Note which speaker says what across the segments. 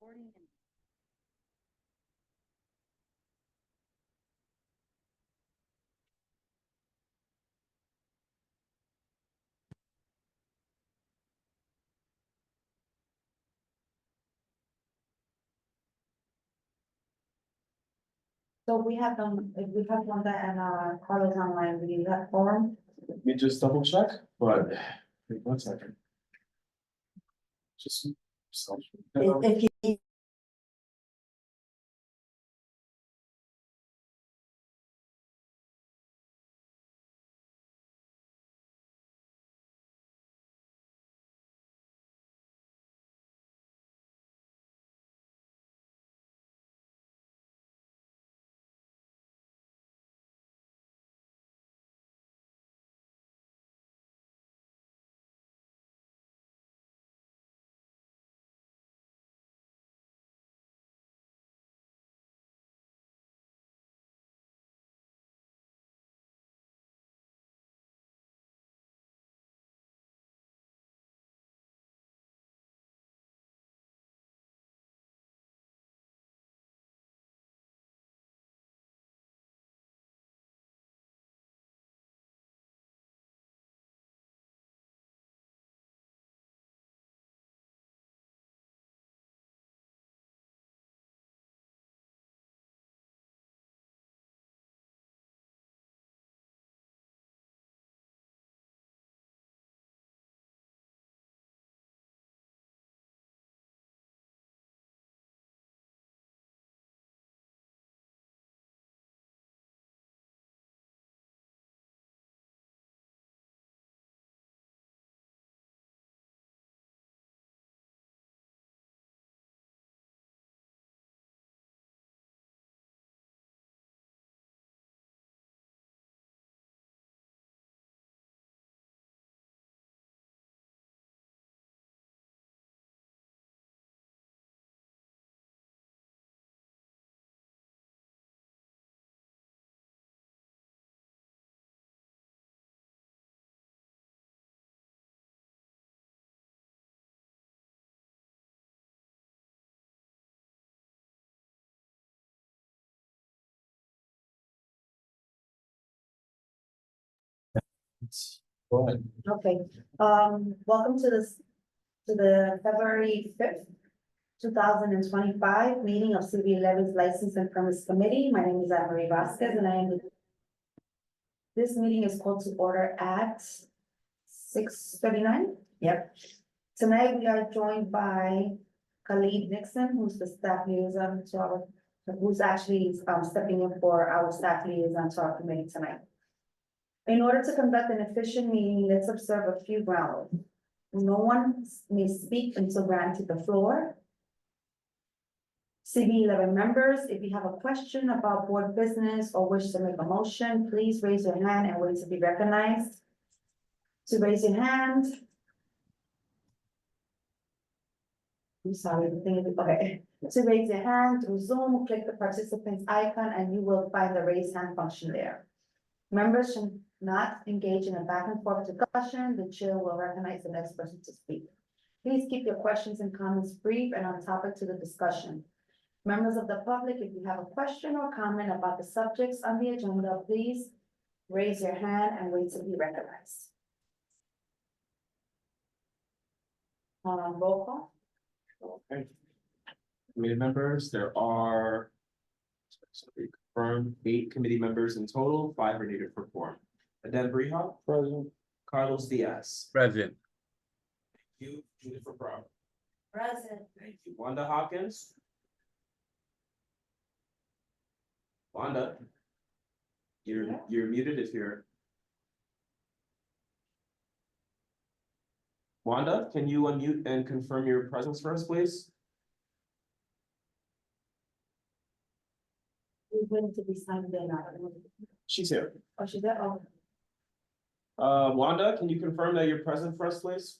Speaker 1: recording. So we have them, if we have Wanda and Carlos online, we have forum.
Speaker 2: Let me just double check, but wait 1 second. Just.
Speaker 1: If you.
Speaker 2: Go ahead.
Speaker 1: Okay, welcome to the February 5th, 2025 meeting of CB11's License and Permits Committee. My name is Anne-Marie Vasquez and I am this meeting is called to order at 6:39. Yep. Tonight we are joined by Khalid Nixon, who's the staff liaison to our, who's actually stepping in for our staff liaison to our committee tonight. In order to conduct an efficient meeting, let's observe a few ground rules. No one may speak until granted the floor. CB11 members, if you have a question about board business or wish to make a motion, please raise your hand and wait to be recognized. To raise your hand. I'm sorry, the thing is, okay. To raise your hand through Zoom, click the participants icon and you will find the raise hand function there. Members should not engage in a back and forth discussion. The chair will recognize the next person to speak. Please keep your questions and comments brief and on topic to the discussion. Members of the public, if you have a question or comment about the subjects on the agenda, please raise your hand and wait to be recognized. Roll call.
Speaker 2: Okay. Committee members, there are. Confirmed 8 committee members in total, 5 are needed for quorum. Aden Brija. Present. Carlos Diaz.
Speaker 3: Present.
Speaker 2: Thank you. Jennifer Brown.
Speaker 1: Present.
Speaker 2: Thank you. Wanda Hawkins. Wanda. You're muted if you're. Wanda, can you unmute and confirm your presence for us, please?
Speaker 1: We're going to be signed in.
Speaker 2: She's here.
Speaker 1: Oh, she's there. Oh,
Speaker 2: Wanda, can you confirm that you're present for us, please?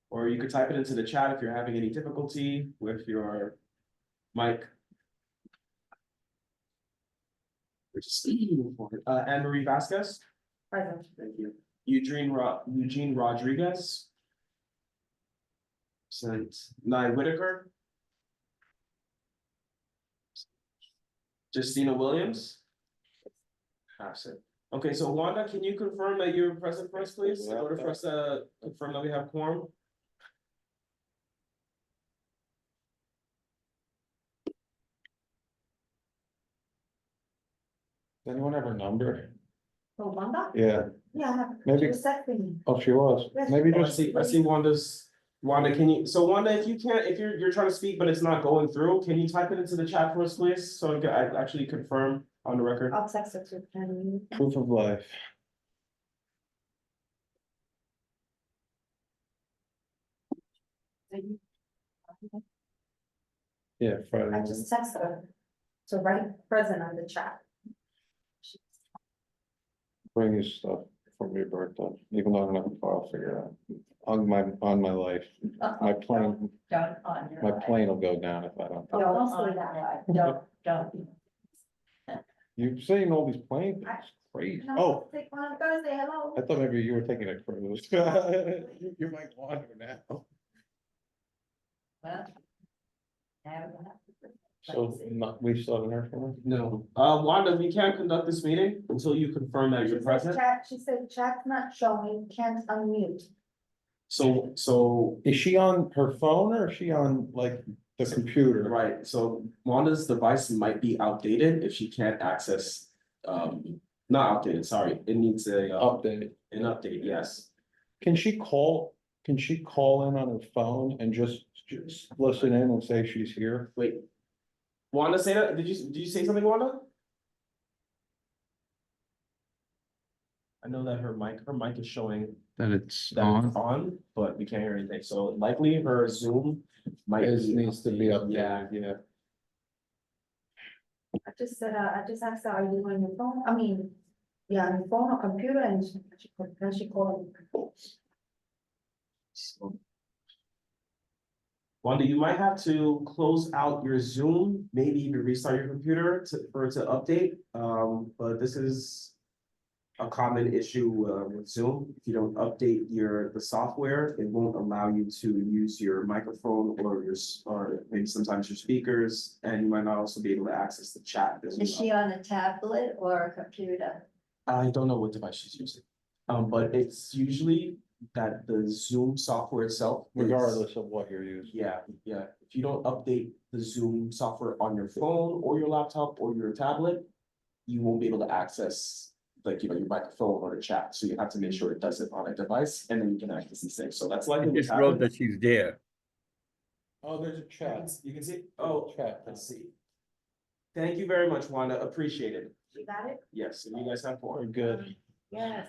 Speaker 2: Or you could type it into the chat if you're having any difficulty with your mic. We're just moving forward. Anne-Marie Vasquez.
Speaker 1: present.
Speaker 2: Thank you. Eugene Rodriguez. Nye Whitaker. Justina Williams. Absent. Okay, so Wanda, can you confirm that you're present for us, please, in order for us to confirm that we have quorum?
Speaker 3: Does anyone have her number?
Speaker 1: Oh, Wanda?
Speaker 3: Yeah,
Speaker 1: Yeah, I have.
Speaker 3: Maybe-
Speaker 1: She was texting me.
Speaker 3: oh, she was,
Speaker 1: Yes.
Speaker 3: maybe
Speaker 2: Oh,
Speaker 3: just,
Speaker 2: I see Wanda, can you, so Wanda, if you can't, if you're trying to speak, but it's not going through, can you type it into the chat for us, please? So I actually confirm on the record.
Speaker 1: I'll text her to.
Speaker 3: proof of life. Yeah, Friday.
Speaker 1: I just texted her to write present on the chat.
Speaker 3: Bring you stuff for your birthday, even though I don't have a file figured out. On my life, my plane,
Speaker 4: Don't on your.
Speaker 3: my
Speaker 4: life.
Speaker 3: plane will go down if I don't.
Speaker 4: Don't
Speaker 1: Don't say
Speaker 4: on
Speaker 1: that.
Speaker 4: your life. Don't.
Speaker 3: You're saying all these planes, it's crazy.
Speaker 1: No,
Speaker 3: Oh,
Speaker 1: take one on Thursday, hello.
Speaker 3: I thought maybe you were taking a cruise. You might wander now.
Speaker 4: Well. Have
Speaker 3: So not, we still haven't heard from her?
Speaker 2: No, Wanda, we can't conduct this meeting until you confirm that you're present.
Speaker 1: She said chat's not showing, can't unmute.
Speaker 2: So,
Speaker 3: Is she on her phone or is she on like the computer?
Speaker 2: right, so Wanda's device might be outdated if she can't access, not outdated, sorry, it needs a,
Speaker 3: Update.
Speaker 2: an update, yes.
Speaker 3: Can she call in on her phone and just listen in and say she's here?
Speaker 2: Wait. Wanda, say that, did you say something, Wanda? I know that her mic is showing
Speaker 3: That it's
Speaker 2: that it's on, but we can't hear anything, so likely her Zoom might be.
Speaker 3: Needs to be updated,
Speaker 2: Yeah,
Speaker 3: yeah.
Speaker 1: I just said, I just asked her, are you on your phone? I mean, yeah, on your phone or computer, and she called.
Speaker 2: so. Wanda, you might have to close out your Zoom, maybe even restart your computer for it to update, but this is a common issue with Zoom. If you don't update the software, it won't allow you to use your microphone or maybe sometimes your speakers, and you might not also be able to access the chat as
Speaker 4: Is she
Speaker 2: well.
Speaker 4: on a tablet or a computer?
Speaker 2: I don't know what device she's using, but it's usually that the Zoom software itself.
Speaker 3: Regardless of what you're using.
Speaker 2: Yeah, yeah. If you don't update the Zoom software on your phone or your laptop or your tablet, you won't be able to access your microphone or the chat. So you have to make sure it does it on a device and then you can access these things. So that's likely.
Speaker 5: I just wrote that she's there.
Speaker 3: Oh, there's a chat.
Speaker 2: You can see, oh,
Speaker 3: Chat.
Speaker 2: let's see. Thank you very much, Wanda. Appreciate it.
Speaker 1: You got it?
Speaker 2: Yes, and you guys have
Speaker 3: We're
Speaker 2: fun.
Speaker 3: good.
Speaker 4: Yes.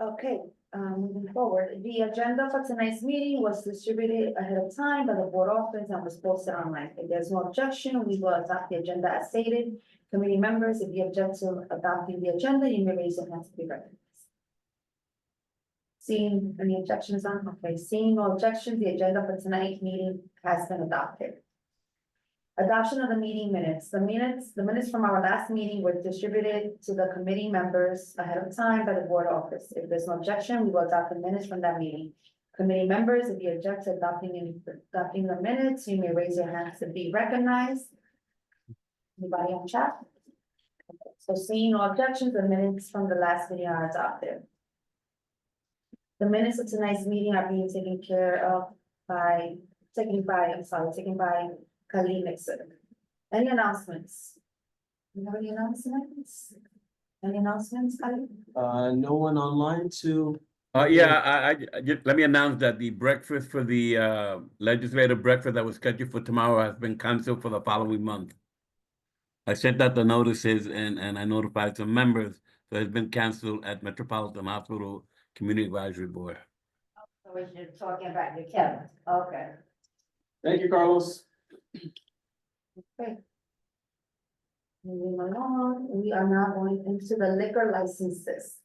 Speaker 1: Okay, moving forward, the agenda for tonight's meeting was distributed ahead of time by the board office and was posted online. If there's no objection, we will adopt the agenda as stated. Committee members, if you object to adopting the agenda, you may raise your hand to be recognized. Seeing any objections on, okay, seeing no objections, the agenda for tonight's meeting has been adopted. Adoption of the meeting minutes. The minutes from our last meeting were distributed to the committee members ahead of time by the board office. If there's no objection, we will adopt the minutes from that meeting. Committee members, if you object to adopting the minutes, you may raise your hands to be recognized. Anybody on chat? Okay, so seeing no objections, the minutes from the last meeting are adopted. The minutes of tonight's meeting are being taken by Khalid Nixon. Any announcements? You have any announcements? Any announcements, Khalid?
Speaker 2: No one online to.
Speaker 5: I just, let me announce that the breakfast for the legislative breakfast that was scheduled for tomorrow has been canceled for the following month. I sent out the notices and I notified some members, so it's been canceled at Metropolitan Hospital Community Advisory Board.
Speaker 4: So you're talking about your calendar, okay.
Speaker 2: Thank you, Carlos.
Speaker 1: Okay. Moving along, we are now going into the liquor licenses.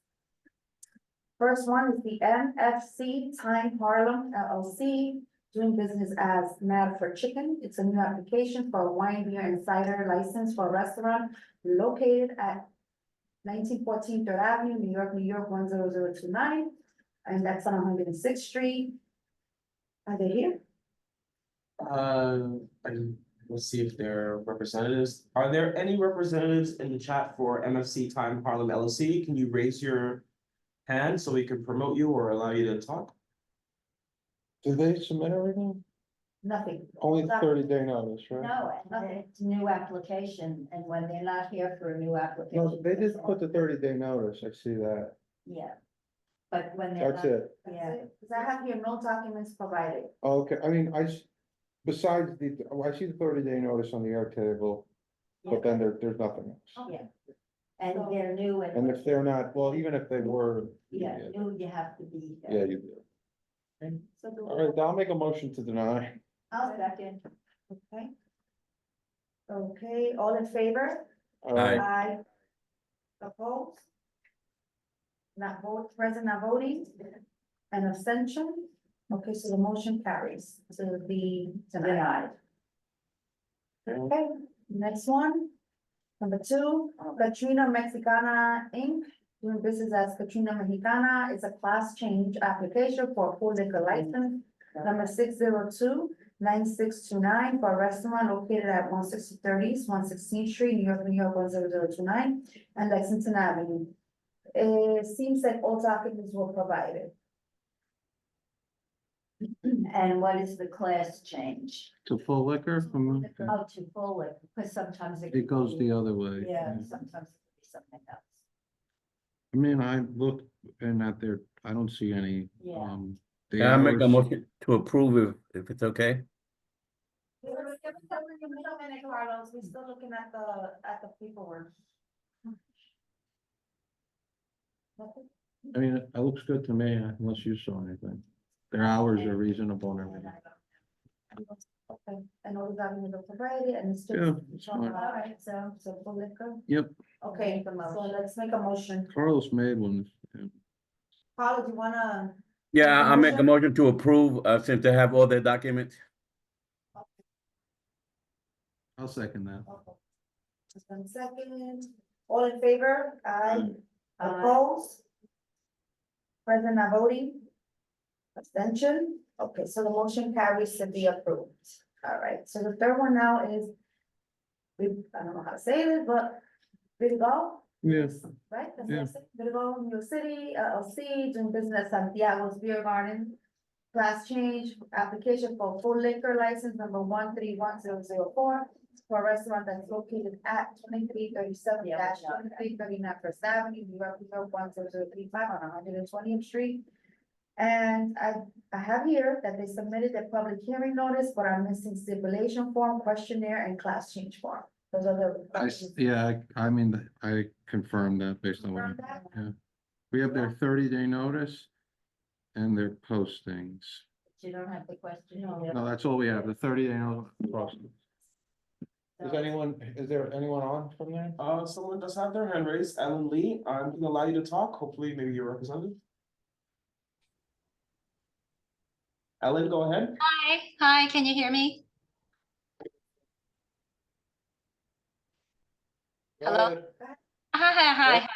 Speaker 1: First one is the NFC Time Harlem LLC, doing business as Mad for Chicken. It's a new application for a wine, beer, and cider license for a restaurant located at 1914 Third Avenue, New York, 10029, and that's on 106th Street. Are they here?
Speaker 2: And we'll see if there are representatives. Are there any representatives in the chat for MFC Time Harlem LLC? Can you raise your hand so we can promote you or allow you to talk?
Speaker 3: Do they submit everything?
Speaker 1: Nothing.
Speaker 3: Only 30-day notice, right?
Speaker 4: No, it's a new application, and when they're not here for a new application.
Speaker 3: No, they did put the 30-day notice, I see that,
Speaker 4: Yeah. But when they're
Speaker 3: that's
Speaker 4: not.
Speaker 3: it.
Speaker 4: Yeah.
Speaker 1: Cause I have here no documents provided.
Speaker 3: Okay, I mean, besides I see the 30-day notice on the air table, but then there's nothing else.
Speaker 4: Yeah. And they're new and.
Speaker 3: And if they're not, well, even if they were.
Speaker 4: Yeah, new, you have to be.
Speaker 3: Yeah, you do.
Speaker 1: So do
Speaker 3: All right, I'll make a motion to deny.
Speaker 4: I'll second.
Speaker 1: Okay. Okay, all in favor?
Speaker 5: Aye.
Speaker 1: Aye. Opposed? Not vote, present, not voting, an abstention? Okay, so the motion carries to be denied. Okay, next one. Number 2, Katrina Mexicana Inc., doing business as Katrina Mexicana, is a class change application for a full liquor license. Number 602-9629 for a restaurant located at 163 East, 116th Street, New York, New York, 10029, and Lexington Avenue. It seems that all documents were provided.
Speaker 4: And what is the class change?
Speaker 3: To full liquor from,
Speaker 4: Oh, to full liquor, because sometimes
Speaker 3: it goes the other way.
Speaker 4: Yeah, sometimes it could be something else.
Speaker 3: I mean, I looked and that there, I don't see any,
Speaker 4: Yeah.
Speaker 3: the
Speaker 5: Can I make a
Speaker 3: hours-
Speaker 5: motion to approve if it's okay?
Speaker 1: Carlos, we're still looking at the paperwork.
Speaker 3: I mean, it looks good to me, unless you saw anything. Their hours are reasonable and everything.
Speaker 1: Okay, and all the documents are provided and it's
Speaker 3: Yeah,
Speaker 1: just.
Speaker 3: it's fine.
Speaker 1: All right, so full liquor.
Speaker 3: Yep,
Speaker 1: Okay, so let's make a motion.
Speaker 3: Carlos made one. Yeah.
Speaker 1: Carlos, you wanna?
Speaker 5: Yeah, I'll make a
Speaker 1: Motion?
Speaker 5: motion to approve, since they have all their documents.
Speaker 3: I'll second that.
Speaker 1: Okay. Just 1 second. All in favor? Aye. Opposed? Present not voting? Abstention? Okay, so the motion carries to be approved. All right, so the third one now is. I don't know how to say this, but Vidigal,
Speaker 3: Yes,
Speaker 1: right? That's
Speaker 3: Yeah.
Speaker 1: what I said. Vidigal, New York City, LLC, doing business at Santiago's Beer Garden. Class change, application for full liquor license number 131004 for a restaurant that's located at 2337-2339 First Avenue, New York, New York, 10035 on 120th Street. And I have here that they submitted their public hearing notice, but I'm missing stipulation form, questionnaire, and class change form. Those are the.
Speaker 3: I mean, I confirmed that based on what,
Speaker 1: Confirm that?
Speaker 3: yeah. We have their 30-day notice and their postings.
Speaker 4: You don't have the question.
Speaker 3: No, that's all we have, the 30-day notice. Is there anyone on from there?
Speaker 2: Someone does have their hand raised. Ellen Lee, I'm gonna allow you to talk. Hopefully, maybe you're representative. Ellen, go ahead.
Speaker 6: Hi, can you hear me? Hello? Hi.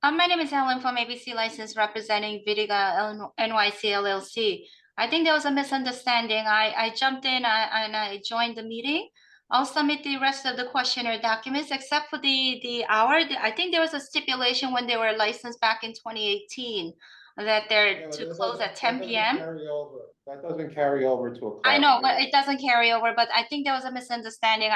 Speaker 6: My name is Helen from ABC License representing Vidiga NYC LLC. I think there was a misunderstanding. I jumped in and I joined the meeting. I'll submit the rest of the questionnaire documents except for the hour. I think there was a stipulation when they were licensed back in 2018 that they're to close at 10 p.m.
Speaker 3: That doesn't carry over to a.
Speaker 6: I know, but it doesn't carry over, but I think there was a misunderstanding.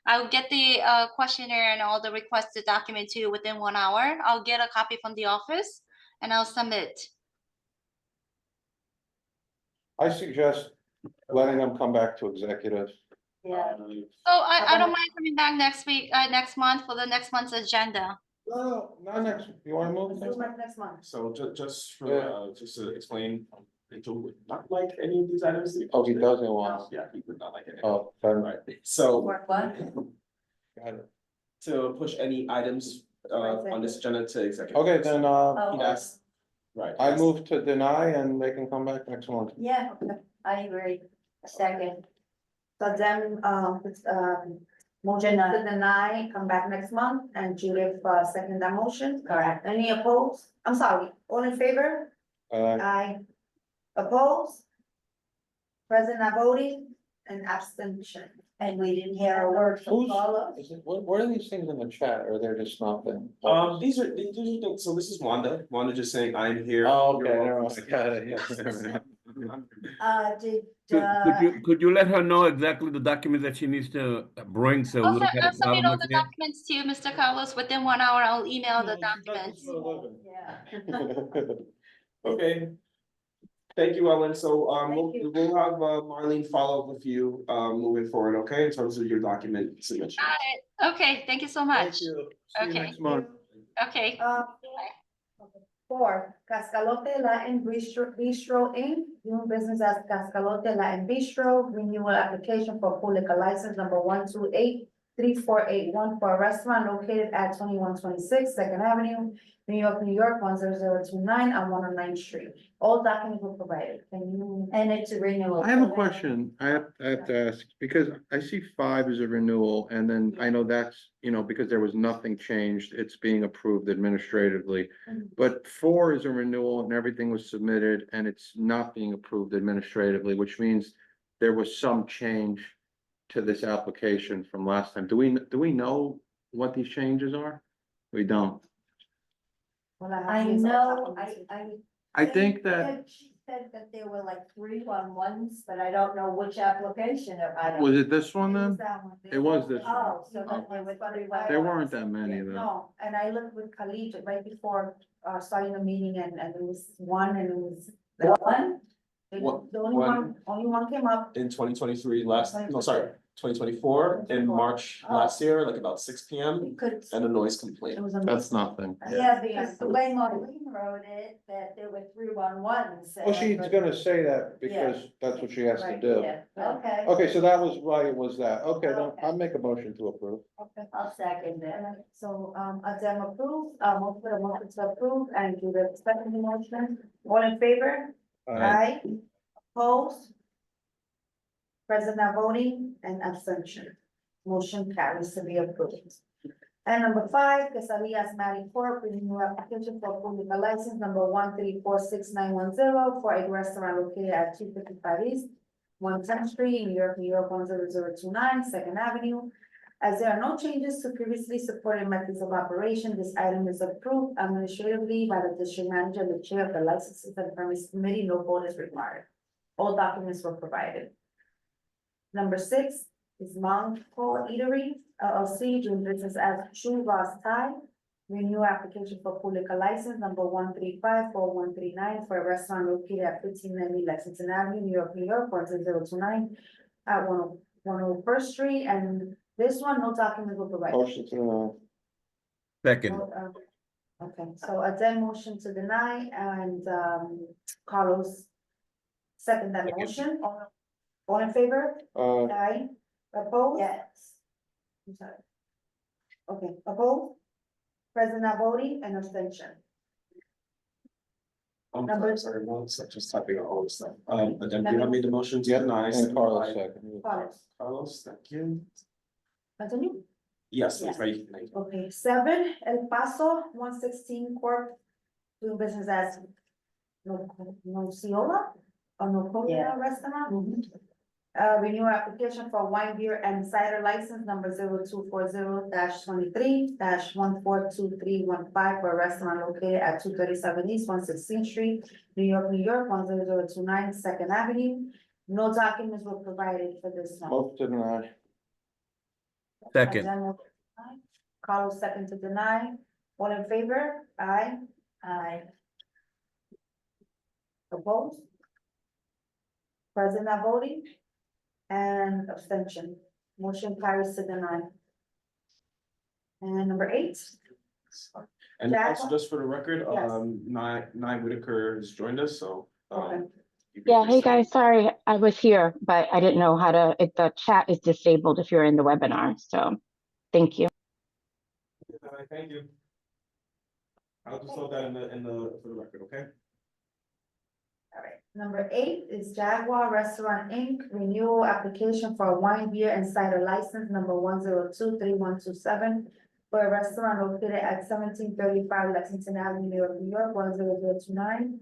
Speaker 6: I'll get the questionnaire and all the requested document to you within 1 hour. I'll get a copy from the office and I'll submit.
Speaker 3: I suggest letting them come back to executive.
Speaker 4: Yeah.
Speaker 6: So I don't mind coming back next week, next month for the next month's agenda.
Speaker 3: No, not next, you wanna move?
Speaker 1: Let's do it next month.
Speaker 2: So just for,
Speaker 3: Yeah.
Speaker 2: just to explain, Rachel would not like any of these items.
Speaker 3: Oh, he doesn't want.
Speaker 2: Yeah, he would not like it.
Speaker 3: Oh, then,
Speaker 2: Right, so
Speaker 4: What?
Speaker 3: got it.
Speaker 2: to push any items on this agenda to executive.
Speaker 3: Okay, then,
Speaker 4: Oh,
Speaker 2: Yes, right.
Speaker 3: I move to deny and they can come back next month.
Speaker 4: yeah, I agree. Second.
Speaker 1: So then, motion to deny, come back next month, and Judith, second that motion.
Speaker 4: Correct.
Speaker 1: Any opposed? I'm sorry, all in favor? Aye. Opposed? Present not voting? and abstention.
Speaker 4: And we didn't hear a word from
Speaker 3: Who's,
Speaker 4: Carlos.
Speaker 3: is it, what are these things in the chat, or they're just nothing?
Speaker 2: these are things, so this is Wanda just saying, I'm here.
Speaker 3: Oh,
Speaker 2: You're
Speaker 3: okay, never
Speaker 2: welcome.
Speaker 3: mind, got it, yeah.
Speaker 5: Could you let her know exactly the documents that she needs to bring, so we
Speaker 6: Also,
Speaker 5: don't have a
Speaker 6: submit
Speaker 5: problem
Speaker 6: all
Speaker 5: with
Speaker 6: the
Speaker 5: it?
Speaker 6: documents to you, Mr. Carlos, within 1 hour, I'll email the
Speaker 3: No, she does this
Speaker 6: documents.
Speaker 3: for a living.
Speaker 4: Yeah.
Speaker 2: Okay. Thank you, Ellen. So,
Speaker 1: Thank you.
Speaker 2: we'll have Marlene follow up with you, moving forward, okay, in terms of your document submission.
Speaker 6: Got it. Okay, thank you so much.
Speaker 3: Thank you. See you
Speaker 6: Okay.
Speaker 3: next month.
Speaker 6: Okay.
Speaker 1: 4, Cascalote Latin Bistro Inc., doing business as Cascalote Latin Bistro, renewal application for full liquor license number 1283481 for a restaurant located at 2126 Second Avenue, New York, 10029 on 109th Street. All documents were provided. Can you?
Speaker 4: And it's a renewal.
Speaker 3: I have a question, I have to ask, because I see 5 as a renewal, and then I know that's, because there was nothing changed, it's being approved administratively.
Speaker 1: Mhm.
Speaker 3: But 4 is a renewal and everything was submitted and it's not being approved administratively, which means there was some change to this application from last time. Do we know what these changes are? We don't.
Speaker 1: Well, have
Speaker 4: I
Speaker 1: these all
Speaker 4: know,
Speaker 1: documents.
Speaker 3: I think that,
Speaker 4: She said that there were like 311s, but I don't know which application, or I don't.
Speaker 3: was it this one
Speaker 1: It was
Speaker 3: then?
Speaker 1: that one.
Speaker 3: It was this one.
Speaker 4: Oh, so that there were 311s.
Speaker 3: There weren't that many though.
Speaker 1: No, and I looked with Khalid right before, starting the meeting, and it was one, and it was.
Speaker 4: One?
Speaker 1: The only one came up.
Speaker 2: In 2023, twenty twenty-four, in March last year, like about 6 PM,
Speaker 1: We could.
Speaker 2: and a noise
Speaker 1: It
Speaker 2: complaint.
Speaker 1: was a.
Speaker 3: That's nothing.
Speaker 4: Yeah, because the way Marlene wrote it, that there were 311s.
Speaker 3: Well, she's gonna say that because that's what she has to
Speaker 1: Right,
Speaker 3: do.
Speaker 4: Yeah, okay.
Speaker 3: Okay, so that was why it was that. Okay, then I'll make a motion to approve.
Speaker 1: Okay.
Speaker 4: I'll second it.
Speaker 1: Alright, so, Adem approved, motion to approve, and do the second motion, all in favor? Aye. Opposed? Present not voting and abstention. Motion carries to be approved. And number 5, Quesadillas Matty Corp., renewal application for full liquor license number 1346910 for a restaurant located at 255 East 110th Street, New York, 10029 Second Avenue. As there are no changes to previously supported methods of operation, this item is approved administratively by the district manager and the chair of the licenses and permits committee. No vote is required. All documents were provided. Number 6 is Mount Call Eatery LLC, doing business as True Ross Thai. Renew application for full liquor license number 1354139 for a restaurant located at 1590 Lexington Avenue, New York, 10029 at 101st Street. And this one, no documents were provided.
Speaker 3: Motion to deny.
Speaker 5: Second,
Speaker 1: No, okay, so a then motion to deny, and Carlos second that
Speaker 5: Second.
Speaker 1: motion. All in favor? Aye. Opposed?
Speaker 4: Yes.
Speaker 1: I'm sorry. Okay, opposed? Present not voting and abstention. Number-
Speaker 2: Sorry, one sec, just typing out all this stuff. Adem, do you have made the motion to deny?
Speaker 3: And Carlos second.
Speaker 1: Carlos,
Speaker 2: Thank you.
Speaker 1: continue.
Speaker 2: Yes,
Speaker 1: Yes.
Speaker 2: please, thank you.
Speaker 1: Okay, 7, El Paso 116 Corp. Doing business as Nociola or Nocola
Speaker 4: Yeah.
Speaker 1: Restaurant. Renew application for wine, beer, and cider license number 0240-23-142315 for a restaurant located at 237 East 116th Street, New York, 10029 Second Avenue. No documents were provided for this one.
Speaker 3: Motion to deny.
Speaker 5: second,
Speaker 1: Agenda- Carlos second to deny. All in favor? Aye.
Speaker 4: Aye.
Speaker 1: Opposed? Present not voting? And abstention. Motion carries to deny. And number 8,
Speaker 2: And
Speaker 1: Jack?
Speaker 2: also, just for the record,
Speaker 1: Yes.
Speaker 2: Nye Whitaker has joined us, so.
Speaker 1: Okay.
Speaker 2: you can
Speaker 7: Yeah, hey
Speaker 2: proceed.
Speaker 7: guys, sorry, I was here, but I didn't know how to, the chat is disabled if you're in the webinar, so thank you.
Speaker 2: Thank you. I'll just note that for the record, okay?
Speaker 1: all right. Number 8 is Jaguar Restaurant Inc., renewal application for a wine, beer, and cider license number 1023127 for a restaurant located at 1735 Lexington Avenue, New York, 10029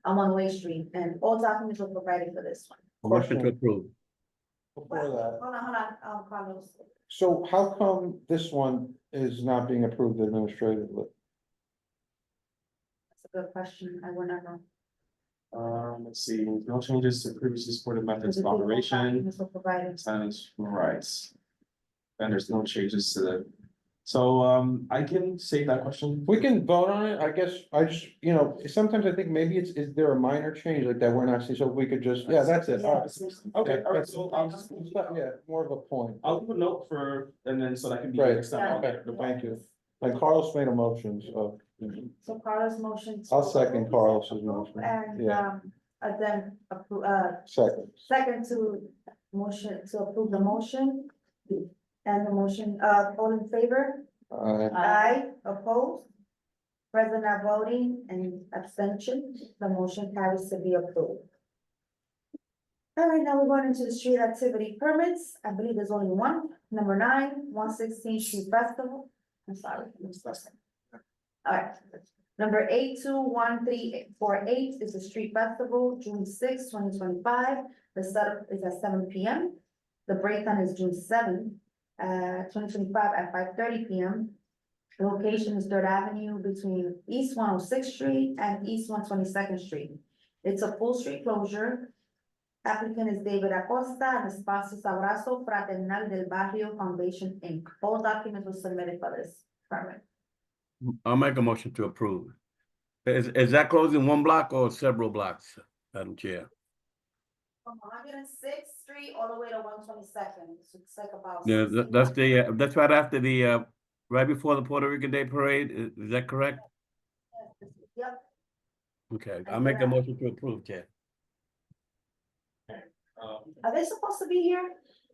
Speaker 1: on One Way Street, and all documents were provided for this one.
Speaker 5: motion to approve.
Speaker 3: before that.
Speaker 1: Hold on, Carlos.
Speaker 3: So how come this one is not being approved administratively?
Speaker 1: That's a good question. I will not know.
Speaker 2: Let's see, no changes to previously supported methods of
Speaker 1: Because the
Speaker 2: operation,
Speaker 1: documents were provided.
Speaker 2: tenants' rights. And there's no changes to the, so, I can save that question.
Speaker 3: We can vote on it, I guess, I just, you know, sometimes I think maybe is there a minor change like that we're not seeing, so we could just, yeah, that's it. All right.
Speaker 2: Okay, all right, so I'll just,
Speaker 3: Yeah, more of a point.
Speaker 2: I'll leave a note for, and then so that can be
Speaker 3: Right,
Speaker 2: next time.
Speaker 3: okay, thank you. Like Carlos made a motion, so.
Speaker 1: So Carlos motion.
Speaker 3: I'll second
Speaker 1: approve,
Speaker 3: Carlos's motion.
Speaker 1: And,
Speaker 3: Yeah.
Speaker 1: then approve,
Speaker 3: Second.
Speaker 1: second to motion, to approve the motion. And the motion, all in favor? Aye, opposed? Present not voting and abstention, the motion carries to be approved. All right, now we're going into the street activity permits. I believe there's only one. Number 9, 116 Street Festival. I'm sorry. All right. Number 821348 is the street festival, June 6, 2025. The setup is at 7 p.m. The breakdown is June 7, 2025 at 5:30 p.m. The location is 3rd Avenue between East 106th Street and East 122nd Street. It's a full street closure. Applicant is David Acosta and Espacio Abrazo Fraternal del Barrio Foundation, Inc. All documents were submitted for this permit.
Speaker 5: I'll make a motion to approve. Is that closing one block or several blocks, Madam Chair?
Speaker 1: From 106th Street all the way to 122nd, so it's like about.
Speaker 5: Yeah,
Speaker 1: 60
Speaker 5: that's the, that's right after the, right before the Puerto Rican Day Parade, is that correct?
Speaker 1: Yep,
Speaker 5: Okay, I'll make a motion to approve, Chair.
Speaker 1: are they supposed to be here?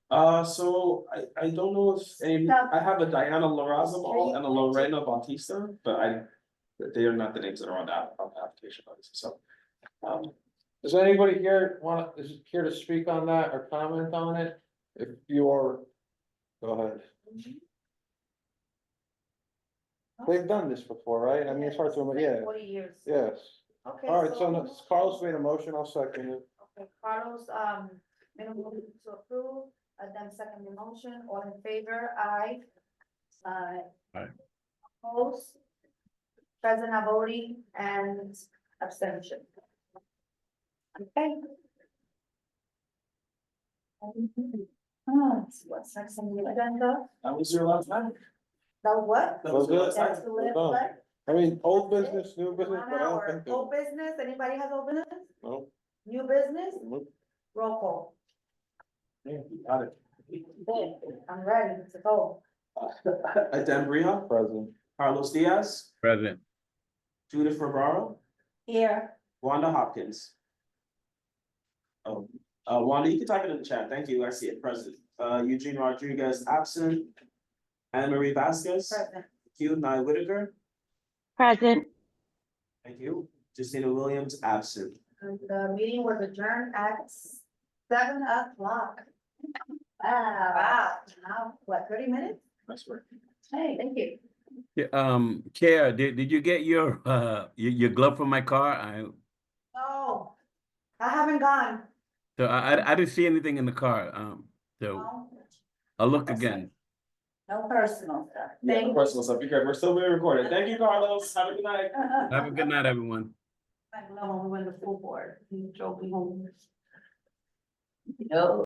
Speaker 2: So I don't know if any,
Speaker 1: No.
Speaker 2: I have a Diana Lorazabal and a Lorena Bautista, but they are not the names that are on the application, obviously, so.
Speaker 3: Does anybody here is here to speak on that or comment on it? If you are, go ahead. They've done this before, right? I mean, it's hard to remember, yeah,
Speaker 1: 40 years.
Speaker 3: yes.
Speaker 1: Okay.
Speaker 3: All right, so Carlos made a motion, I'll second it.
Speaker 1: Okay, Carlos, made a motion to approve, then second the motion, all in favor, aye.
Speaker 5: Aye.
Speaker 1: Opposed? Present not voting and abstention. Okay. What's next on the agenda?
Speaker 2: That was your last time?
Speaker 1: That was what?
Speaker 2: That was your last
Speaker 1: That's
Speaker 2: time?
Speaker 1: the
Speaker 3: We're
Speaker 1: last
Speaker 3: done.
Speaker 1: one?
Speaker 3: I mean, old business, new business,
Speaker 1: 1
Speaker 3: but I don't
Speaker 1: hour.
Speaker 3: think. that-
Speaker 1: Old business, anybody has old business?
Speaker 3: No.
Speaker 1: New business?
Speaker 3: Nope.
Speaker 1: Roll call.
Speaker 2: Yeah, got it.
Speaker 1: Okay, I'm ready to go.
Speaker 2: Adem Bria,
Speaker 3: Present.
Speaker 2: Carlos Diaz,
Speaker 5: Present.
Speaker 2: Judith Ferraro,
Speaker 1: Here.
Speaker 2: Wanda Hopkins. Oh, Wanda, you can type it in the chat. Thank you. I see it. Present. Eugene Rodriguez absent. Anna Marie Vasquez.
Speaker 1: Present.
Speaker 2: Thank you. Nye Whitaker.
Speaker 7: Present.
Speaker 2: Thank you. Justina Williams absent.
Speaker 1: And the meeting was adjourned at 7 o'clock. Wow, now, what, 30 minutes?
Speaker 2: Nice work.
Speaker 1: Hey, thank you.
Speaker 5: Yeah, Chair, did you get your glove from my car?
Speaker 1: No, I haven't gone.
Speaker 5: So I didn't see anything in the car, so
Speaker 1: No,
Speaker 5: I'll look again.
Speaker 1: no personal stuff.
Speaker 2: Yeah,
Speaker 1: Thank
Speaker 2: the personal stuff. Be good. We're still being recorded. Thank you, Carlos. Have a good night.
Speaker 5: Have a good night, everyone.
Speaker 1: I love when we went to full board, he drove me home. No.